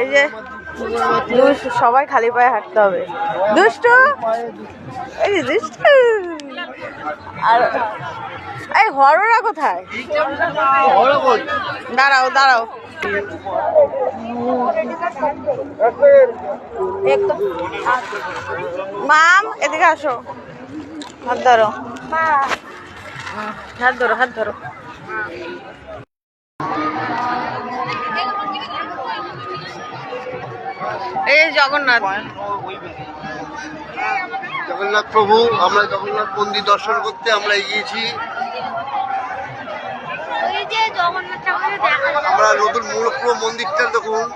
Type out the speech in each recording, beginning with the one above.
এই যে সবাই খালি পায়ে হাঁটতে হবে। দুষ্টু, এই যে দুষ্টু। আর এই হররা কোথায়? দাঁড়াও দাঁড়াও, মাম এদিকে আসো, হাত ধরো, হাত ধরো, হাত ধরো। এই জগন্নাথ, জগন্নাথ প্রভু, আমরা জগন্নাথ মন্দির দর্শন করতে আমরা এগিয়েছি। আমরা নতুন পুরো মন্দিরটা দেখুন।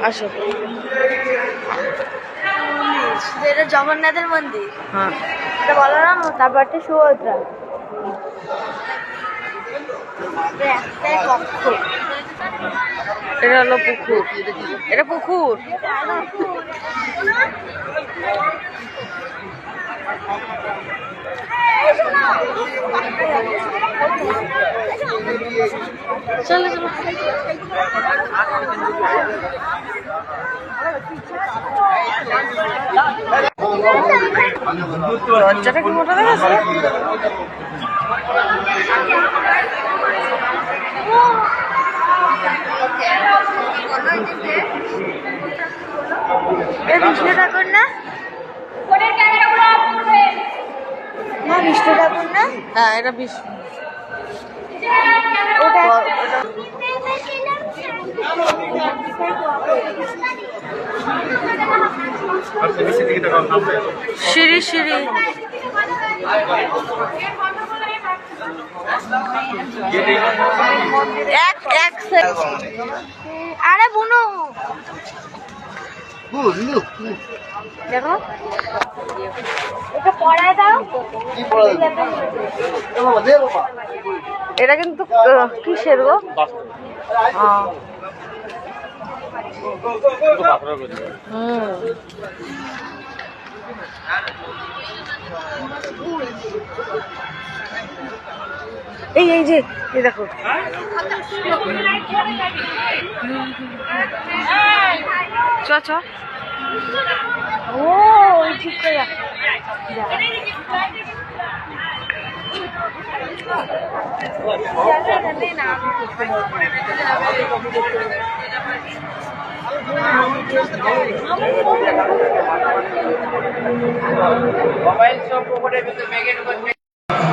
আসো। এটা জগন্নাথের মন্দির, হ্যাঁ, এটা বলরাম, তারপরটা সুভদ্রা। একটাই কক্ষ, এটা হলো পুকুর, এটা পুকুর। চলো চলো, দরজাটা কি মোটা দেখা যাচ্ছে? বিষ্ণু ঠাকুর না? বিষ্ণু ঠাকুর না? হ্যাঁ, এটা বিষ্ণু। সিঁড়ি সিঁড়ি, এক আরে বুনু দেখো, এটা পড়ায় দাও। এটা কিন্তু কিসের গো? এই এই যে এই দেখো, চ চ। ও ওই ঠিক করে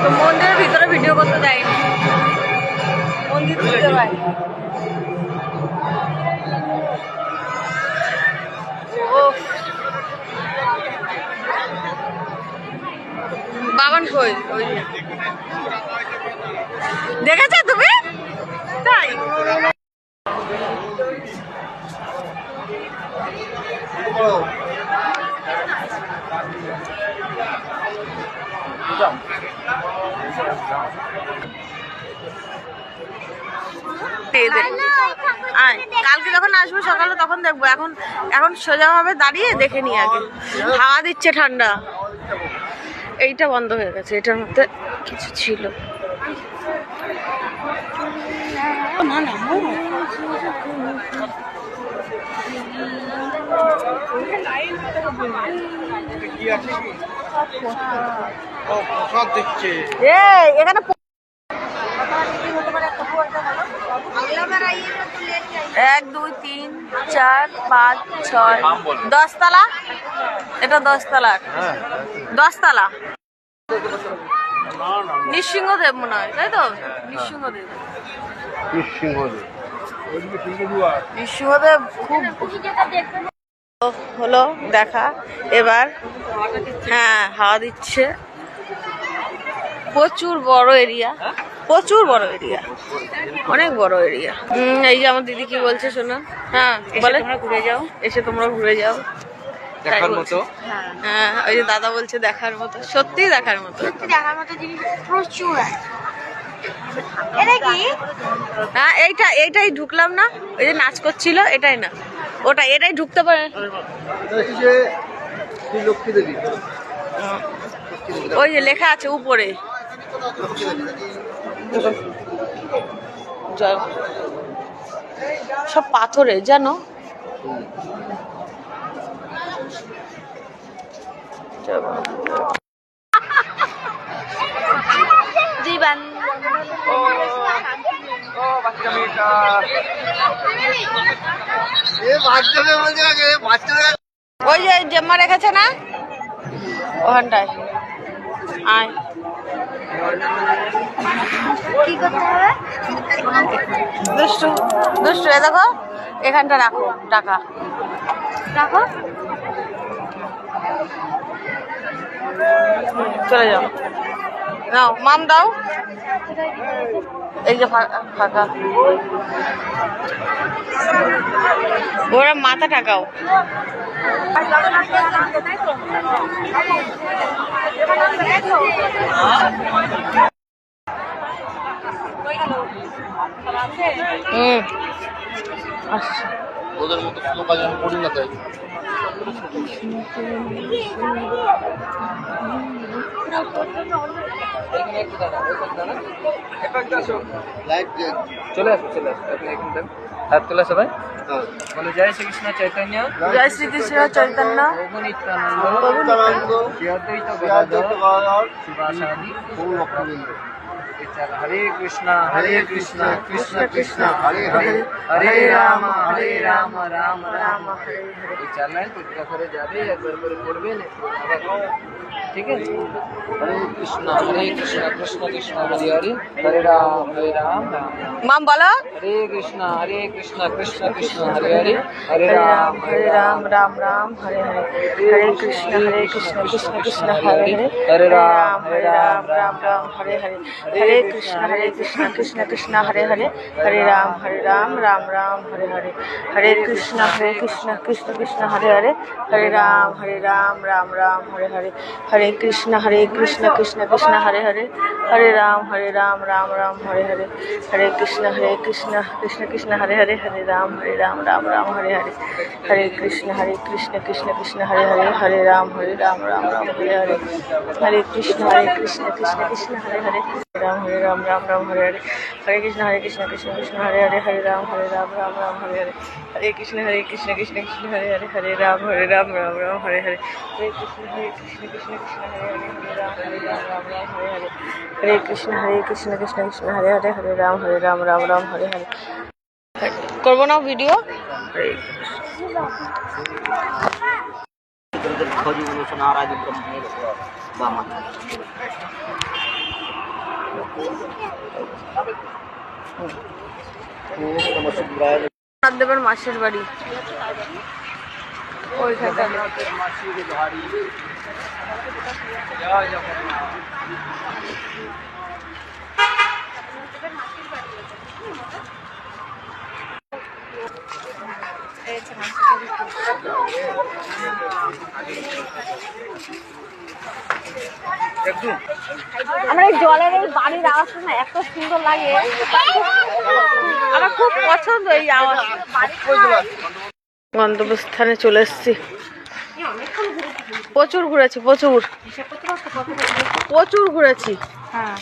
তো মন্দিরের ভিতরে ভিডিও করতে দেয়নি, মন্দির খুঁজে পাই। বাগান কই? দেখেছো তুমি? তাই কালকে যখন আসবো সকালে তখন দেখবো। এখন এখন সোজাভাবে দাঁড়িয়ে দেখে নি আগে। হাওয়া দিচ্ছে ঠান্ডা। এইটা বন্ধ হয়ে গেছে, এটার মধ্যে কিছু ছিল না না। এখানে 1 2 3 4 5 6 10 তলা। এটা 10 তলা, 10 তলা। নৃসিংহদেব মনে হয়, তাই তো? নৃসিংহদেব, নৃসিংহদেব খুব হলো দেখা এবার। হ্যাঁ, হাওয়া দিচ্ছে, প্রচুর বড় এরিয়া। প্রচুর বড় এরিয়া, অনেক বড় এরিয়া। এই যে আমার দিদি কি বলছে শোনো। হ্যাঁ বলে তোমরা ঘুরে যাও, এসে তোমরা ঘুরে যাও, দেখার মতো। হ্যাঁ ওই যে দাদা বলছে দেখার মতো, সত্যি দেখার মতো, সত্যি দেখার মতো জিনিস প্রচুর আছে। এটা কি? হ্যাঁ এইটাই ঢুকলাম না, ওই যে নাচ করছিল, এটাই না ওটা, এটাই ঢুকতে পারে। লক্ষ্মী দেবী, ওই যে লেখা আছে উপরে জয়, সব পাথরের জানো। দুই বান ওই যে জেম্মা রেখেছে না ওখানটায়, আয় কি করতে হবে? দুষ্টু দুষ্টু, এ দেখো এখানটা রাখো টাকা, রাখো। চলে যাও, নাও মাম দাও, এই যে ফাঁকা, ওরা মাথা টাকাও। আচ্ছা ওদের মতো কোনো কাজ আমি করি না তাই। চলে আসো আপনি এখন দেন হাত তোলা সবাই বলো জয় শ্রীকৃষ্ণ চৈতন্য, জয় শ্রীকৃষ্ণ চৈতন্য, প্রভু নিত্যানন্দ, শ্রী অদ্বৈত গদাধর শিবাসাদি গৌরভক্তবৃন্দ। হরে কৃষ্ণ কৃষ্ণ কৃষ্ণ হরে হরে, হরে রাম রাম রাম হরে হরে। এই 4 লাইন প্রতিটা করে যাবে, একবার করে পড়বেন, ঠিক আছে? হরে কৃষ্ণ কৃষ্ণ কৃষ্ণ হরে হরে, হরে রাম রাম রাম। মাম বলো হরে কৃষ্ণ কৃষ্ণ কৃষ্ণ হরে হরে, হরে রাম রাম রাম হরে হরে, হরে কৃষ্ণ কৃষ্ণ কৃষ্ণ হরে হরে, হরে রাম রাম রাম হরে হরে, হরে কৃষ্ণ কৃষ্ণ কৃষ্ণ হরে হরে, হরে রাম রাম রাম হরে হরে, হরে কৃষ্ণ কৃষ্ণ কৃষ্ণ হরে হরে, হরে রাম রাম রাম হরে হরে, হরে কৃষ্ণ কৃষ্ণ কৃষ্ণ হরে হরে, হরে রাম রাম রাম হরে হরে, হরে কৃষ্ণ কৃষ্ণ কৃষ্ণ হরে হরে, হরে রাম রাম রাম হরে হরে, হরে কৃষ্ণ কৃষ্ণ কৃষ্ণ হরে হরে, হরে রাম রাম রাম হরে হরে, হরে কৃষ্ণ কৃষ্ণ হরে হরে, রাম রাম হরে হরে, হরে কৃষ্ণ কৃষ্ণ হরে হরে, হরে রাম রাম হরে হরে, হরে কৃষ্ণ কৃষ্ণ হরে হরে, হরে রাম রাম হরে হরে, হরে কৃষ্ণ কৃষ্ণ হরে হরে, হরে রাম রাম হরে হরে, হরে কৃষ্ণ কৃষ্ণ হরে হরে, হরে রাম রাম হরে হরে। করবো না ভিডিও? দেবের মাসির বাড়ি ওইখানটা। আমরা এই জলের এই বাড়ির আওয়াজ না এত সুন্দর লাগে, আমার খুব পছন্দ এই আওয়াজ। গন্তব্যস্থানে চলে এসেছি, প্রচুর ঘুরেছি, প্রচুর ঘুরেছি। হ্যাঁ